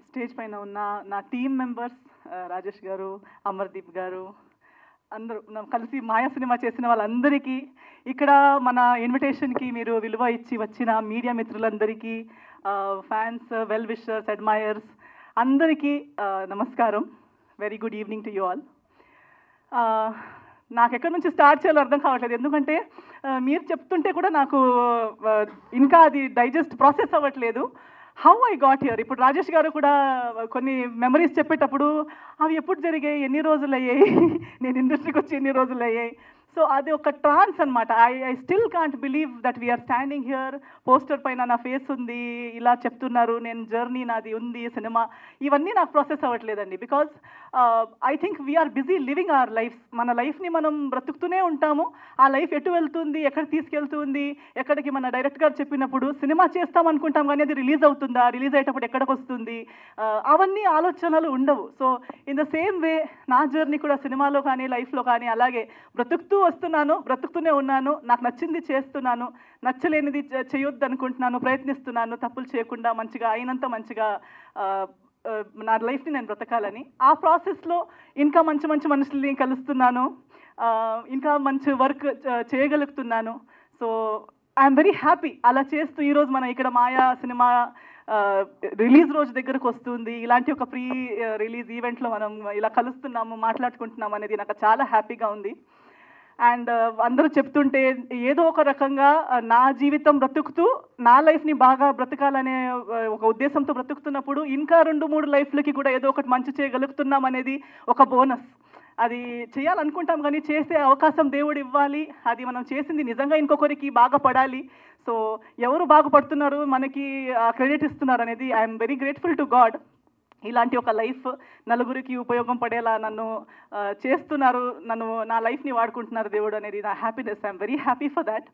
Stage పైన ఉన్న నా టీమ్ మెంబర్స్ రాజేష్ గారు, అమర్దీప్ గారు, అందరూ కలిసి మాయా సినిమా చేసిన వాళ్ళందరికీ, ఇక్కడ మన ఇన్విటేషన్కి మీరు విలువ ఇచ్చి వచ్చిన మీడియా మిత్రులందరికీ, ఫ్యాన్స్, వెల్ విషర్స్, అడ్మైయర్స్ అందరికీ నమస్కారం. Very good evening to you all. నాకు ఎక్కడి నుంచి స్టార్ట్ చేయాలో అర్థం కావట్లేదు, ఎందుకంటే మీరు చెప్తుంటే కూడా నాకు ఇంకా అది డైజెస్ట్ ప్రాసెస్ అవ్వట్లేదు. How I got here. ఇప్పుడు రాజేష్ గారు కూడా కొన్ని మెమరీస్ చెప్పేటప్పుడు అవి ఎప్పుడు జరిగాయి, ఎన్ని రోజులు అయ్యాయి, నేను ఇండస్ట్రీకి వచ్చి ఎన్ని రోజులు అయ్యాయి. సో అది ఒక ట్రాన్స్ అనమాట. I still can't believe that we are standing here. Poster పైన నా ఫేస్ ఉంది, ఇలా చెప్తున్నారు, నేను జర్నీ నాది ఉంది, సినిమా, ఇవన్నీ నాకు ప్రాసెస్ అవ్వట్లేదండి. Because I think we are busy living our lives. మన లైఫ్ని మనం బ్రతుకుతూనే ఉంటాము. ఆ లైఫ్ ఎటు వెళ్తుంది, ఎక్కడ తీసుకెళ్తుంది, ఎక్కడికి మన డైరెక్ట్ గారు చెప్పినప్పుడు సినిమా చేస్తాం అనుకుంటాం, కానీ అది రిలీజ్ అవుతుందా, రిలీజ్ అయ్యేటప్పుడు ఎక్కడికి వస్తుంది, అవన్నీ ఆలోచనలు ఉండవు. So in the same way నా జర్నీ కూడా సినిమాలో కానీ లైఫ్లో కానీ అలాగే బ్రతుకుతూ వస్తున్నాను, బ్రతుకుతూనే ఉన్నాను. నాకు నచ్చింది చేస్తున్నాను, నచ్చలేనిది చేయొద్దు అనుకుంటున్నాను, ప్రయత్నిస్తున్నాను తప్పులు చేయకుండా మంచిగా అయినంత మంచిగా నా లైఫ్ని నేను బ్రతకాలని. ఆ ప్రాసెస్లో ఇంకా మంచి మంచి మనుషుల్ని కలుస్తున్నాను, ఇంకా మంచి వర్క్ చేయగలుగుతున్నాను. So I'm very happy. అలా చేస్తూ ఈరోజు మనం ఇక్కడ మాయా సినిమా రిలీజ్ రోజు దగ్గరకు వస్తుంది, ఇలాంటి ఒక ప్రీ రిలీజ్ ఈవెంట్లో మనం ఇలా కలుస్తున్నాము, మాట్లాడుకుంటున్నాము అనేది నాకు చాలా హ్యాపీగా ఉంది. అండ్ అందరూ చెప్తుంటే ఏదో ఒక రకంగా నా జీవితం బ్రతుకుతూ నా లైఫ్ని బాగా బ్రతకాలనే ఒక ఉద్దేశంతో బ్రతుకుతున్నప్పుడు ఇంకా 2-3 లైఫ్లకి కూడా ఏదో ఒకటి మంచి చేయగలుగుతున్నాం అనేది ఒక బోనస్. అది చేయాలనుకుంటాం, కానీ చేసే అవకాశం దేవుడు ఇవ్వాలి. అది మనం చేసింది నిజంగా ఇంకొకరికి బాగా పడాలి. సో ఎవరు బాగుపడుతున్నారు, మనకి క్రెడిట్ ఇస్తున్నారు అనేది I'm very grateful to God. ఇలాంటి ఒక లైఫ్ నలుగురికి ఉపయోగం పడేలా నన్ను చేస్తున్నారు, నా లైఫ్ని వాడుకుంటున్నారు దేవుడు అనేది నా happiness. I'm very happy for that.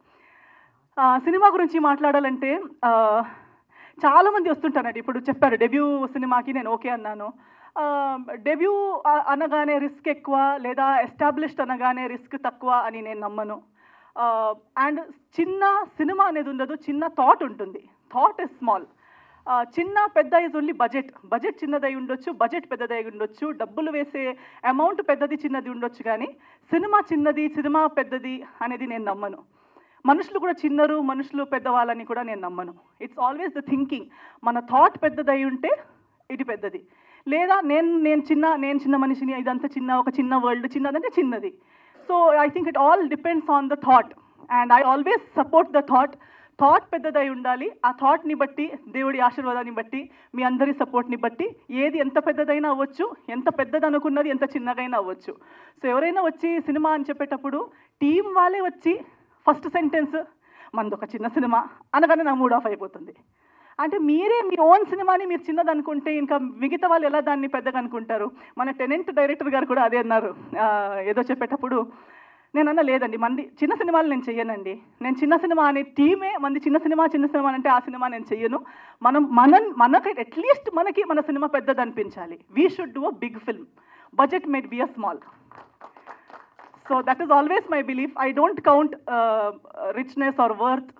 Cinema గురించి మాట్లాడాలంటే చాలామంది వస్తుంటారండి. ఇప్పుడు చెప్పారు డెబ్యూ సినిమాకి నేను ఓకే అన్నాను. డెబ్యూ అనగానే రిస్క్ ఎక్కువ, లేదా ఎస్టాబ్లిష్డ్ అనగానే రిస్క్ తక్కువ అని నేను నమ్మను. అండ్ చిన్న సినిమా అనేది ఉండదు, చిన్న థాట్ ఉంటుంది. Thought is small. చిన్న పెద్ద ఇస్ ఓన్లీ బడ్జెట్ చిన్నదై ఉండొచ్చు, బడ్జెట్ పెద్దదై ఉండొచ్చు, డబ్బులు వేసే అమౌంట్ పెద్దది చిన్నది ఉండొచ్చు, కానీ సినిమా చిన్నది, సినిమా పెద్దది అనేది నేను నమ్మను. మనుషులు కూడా చిన్నరు, మనుషులు పెద్దవాళ్ళని కూడా నేను నమ్మను. It's always the thinking. మన థాట్ పెద్దదై ఉంటే ఇది పెద్దది, లేదా నేను చిన్న మనిషిని, ఇదంతా ఒక చిన్న వరల్డ్, చిన్నదంటే చిన్నది. So I think it all depends on the thought, and I always support the thought. Thought పెద్దదై ఉండాలి. ఆ థాట్ని బట్టి, దేవుడి ఆశీర్వాదాన్ని బట్టి, మీ అందరి సపోర్ట్ని బట్టి ఏది ఎంత పెద్దదైనా అవ్వచ్చు, ఎంత పెద్దది అనుకున్నది ఎంత చిన్నగైనా అవ్వచ్చు. సో ఎవరైనా వచ్చి సినిమా అని చెప్పేటప్పుడు టీం వాళ్ళే వచ్చి ఫస్ట్ సెంటెన్స్ మనది ఒక చిన్న సినిమా అనగానే నా మూడ్ ఆఫ్ అయిపోతుంది. అంటే మీరే మీ ఓన్ సినిమాని మీరు చిన్నది అనుకుంటే ఇంకా మిగతా వాళ్ళు ఎలా దాన్ని పెద్దగా అనుకుంటారు? మన టెనెంట్ డైరెక్టర్ గారు కూడా అదే అన్నారు ఏదో చెప్పేటప్పుడు. నేనన్నా లేదండి, మంది చిన్న సినిమాలు నేను చెయ్యనండి. నేను చిన్న సినిమా అనే టీమే మంది చిన్న సినిమా అంటే ఆ సినిమా నేను చెయ్యను. మనకి అట్లీస్ట్ మన సినిమా పెద్దది అనిపించాలి. We should do a big film. Budget made be a small. So that is always my belief. I don't count richness or worth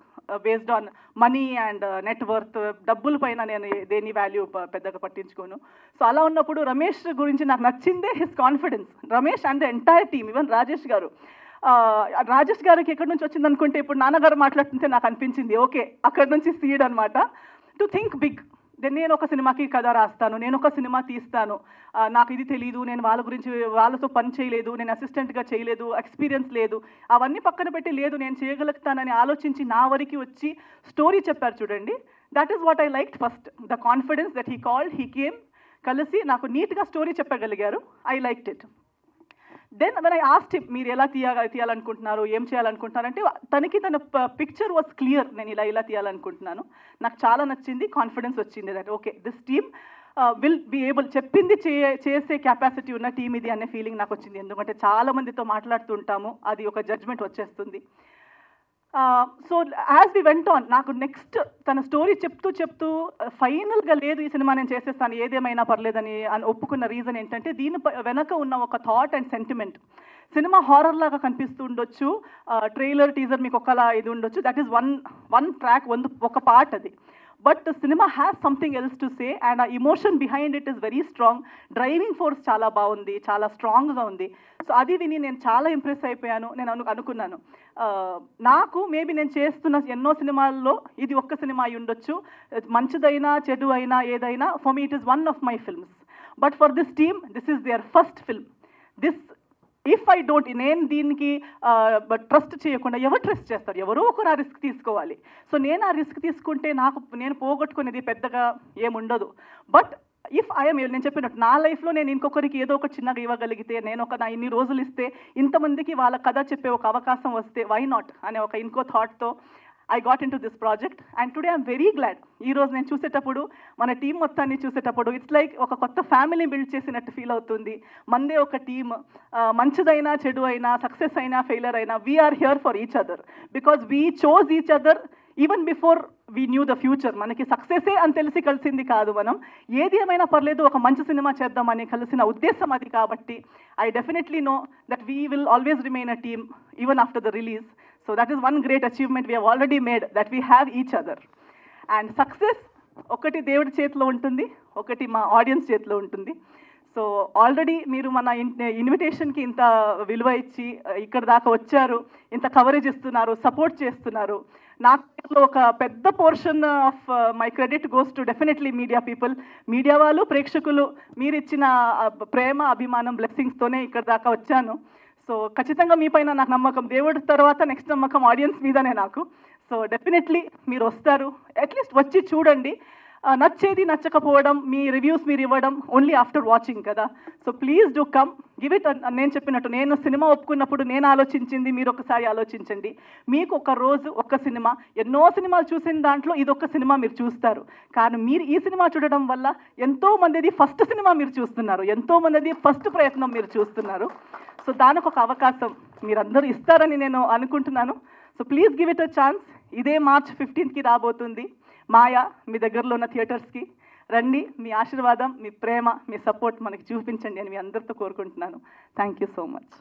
based on money and net worth. డబ్బుల పైన నేను దేని value పెద్దగా పట్టించుకోను. So అలా ఉన్నప్పుడు రమేష్ గురించి నాకు నచ్చిందే his confidence. Ramesh and the entire team, even Rajesh గారికి ఎక్కడి నుంచి వచ్చింది అనుకుంటే, ఇప్పుడు నాన్నగారు మాట్లాడుతుంటే నాకు అనిపించింది ఓకే, అక్కడి నుంచి సీడ్ అనమాట. To think big. నేను ఒక సినిమాకి కథ రాస్తాను, నేను ఒక సినిమా తీస్తాను, నాకు ఇది తెలీదు, నేను వాళ్ళతో పని చేయలేదు, నేను అసిస్టెంట్గా చేయలేదు, ఎక్స్పీరియన్స్ లేదు, అవన్నీ పక్కన పెట్టి లేదు నేను చేయగలుగుతానని ఆలోచించి నా వరకు వచ్చి స్టోరీ చెప్పారు చూడండి. That is what I liked first. The confidence that he came, కలిసి నాకు నీట్గా స్టోరీ చెప్పగలిగారు. I liked it. Then when I asked him, మీరు ఎలా తీయాలనుకుంటున్నారు, ఏం చేయాలనుకుంటున్నారు అంటే, తన పిక్చర్ వాజ్ క్లియర్. నేను ఇలా తీయాలనుకుంటున్నాను, నాకు చాలా నచ్చింది, కాన్ఫిడెన్స్ వచ్చింది that okay this team will be able, చెప్పింది చేసే కెపాసిటీ ఉన్న టీమ్ ఇది అనే ఫీలింగ్ నాకు వచ్చింది. ఎందుకంటే చాలా మందితో మాట్లాడుతుంటాము, అది ఒక జడ్జ్మెంట్ వచ్చేస్తుంది. So as we went on, నాకు నెక్స్ట్ తన స్టోరీ చెప్తూ ఫైనల్గా లేదు ఈ సినిమా నేను చేసేస్తాను ఏదేమైనా పర్లేదని ఒప్పుకున్న రీజన్ ఏంటంటే, దీని వెనక ఉన్న ఒక thought and sentiment. Cinema horror లాగా కనిపిస్తూ ఉండొచ్చు, ట్రైలర్ టీజర్ మీకు ఒకలా ఇది ఉండొచ్చు, దట్ ఈస్ వన్ ట్రాక్, ఒక పార్ట్ అది. But the cinema has something else to say and ఆ emotion behind it is very strong. Driving force చాలా బాగుంది, చాలా స్ట్రాంగ్గా ఉంది. సో అది విని నేను చాలా ఇంప్రెస్ అయిపోయాను. నేను అనుకున్నాను నాకు మేబీ నేను చేస్తున్న ఎన్నో సినిమాల్లో ఇది ఒక్క సినిమా అయి ఉండొచ్చు, మంచిదైనా చెడు అయినా ఏదైనా, for me it is one of my films. But for this team this is their first film. This if I don't, నేను దీనికి ట్రస్ట్ చేయకుండా ఎవరు ట్రస్ట్ చేస్తారు? ఎవరో ఒకరు ఆ రిస్క్ తీసుకోవాలి. సో నేను ఆ రిస్క్ తీసుకుంటే నేను పోగొట్టుకునేది పెద్దగా ఏముండదు. బట్ ఇఫ్ ఐఎమ్, నేను చెప్పినట్టు నా లైఫ్లో నేను ఇంకొకరికి ఏదో ఒక చిన్నగా ఇవ్వగలిగితే, నేను నా ఇన్ని రోజులు ఇస్తే ఇంతమందికి వాళ్ళ కథ చెప్పే ఒక అవకాశం వస్తే వై నాట్ అనే ఒక ఇంకో థాట్తో I got into this project. And today I'm very glad. ఈరోజు నేను చూసేటప్పుడు, మన టీం మొత్తాన్ని చూసేటప్పుడు ఇట్స్ లైక్ ఒక కొత్త ఫ్యామిలీ బిల్డ్ చేసినట్టు ఫీల్ అవుతుంది. మందే ఒక టీమ్, మంచిదైనా చెడు అయినా, సక్సెస్ అయినా ఫెయిలర్ అయినా, we are here for each other because we chose each other even before we knew the future. మనకి సక్సెసే అని తెలిసి కలిసింది కాదు మనం. ఏది ఏమైనా పర్లేదు ఒక మంచి సినిమా చేద్దామని కలిసిన ఉద్దేశం అది. కాబట్టి I definitely know that we will always remain a team even after the release. So that is one great achievement we have already made, that we have each other. And success ఒకటి దేవుడి చేతిలో ఉంటుంది, ఒకటి మా audience చేతిలో ఉంటుంది. So already మీరు మన ఇన్విటేషన్కి ఇంత విలువ ఇచ్చి ఇక్కడ దాకా వచ్చారు, ఇంత కవరేజ్ ఇస్తున్నారు, సపోర్ట్ చేస్తున్నారు. నాకు ఒక పెద్ద portion of my credit goes to definitely media people. Media వాళ్ళు, ప్రేక్షకులు, మీరు ఇచ్చిన ప్రేమ, అభిమానం, బ్లెస్సింగ్స్తోనే ఇక్కడ దాకా వచ్చాను. సో ఖచ్చితంగా మీ పైన నాకు నమ్మకం. దేవుడి తర్వాత నెక్స్ట్ నమ్మకం ఆడియన్స్ మీదనే నాకు. సో డెఫినెట్లీ మీరు వస్తారు, అట్లీస్ట్ వచ్చి చూడండి. నచ్చేది నచ్చకపోవడం, మీ రివ్యూస్ మీరు ఇవ్వడం ఓన్లీ ఆఫ్టర్ వాచింగ్ కదా. So please do come, give it. నేను చెప్పినట్టు, నేను సినిమా ఒప్పుకున్నప్పుడు నేను ఆలోచించింది మీరు ఒకసారి ఆలోచించండి. మీకు ఒక రోజు ఒక్క సినిమా, ఎన్నో సినిమాలు చూసిన దాంట్లో ఇదొక్క సినిమా మీరు చూస్తారు. కానీ మీరు ఈ సినిమా చూడడం వల్ల ఎంతో మందిది ఫస్ట్ సినిమా మీరు చూస్తున్నారు, ఎంతో మందిది ఫస్ట్ ప్రయత్నం మీరు చూస్తున్నారు. సో దానికి ఒక అవకాశం మీరందరూ ఇస్తారని నేను అనుకుంటున్నాను. So please give it a chance. ఇదే March 15కి రాబోతుంది మాయా. మీ దగ్గరలో ఉన్న థియేటర్స్కి రండి. మీ ఆశీర్వాదం, మీ ప్రేమ, మీ సపోర్ట్ మనకి చూపించండి అని మీ అందరితో కోరుకుంటున్నాను. Thank you so much.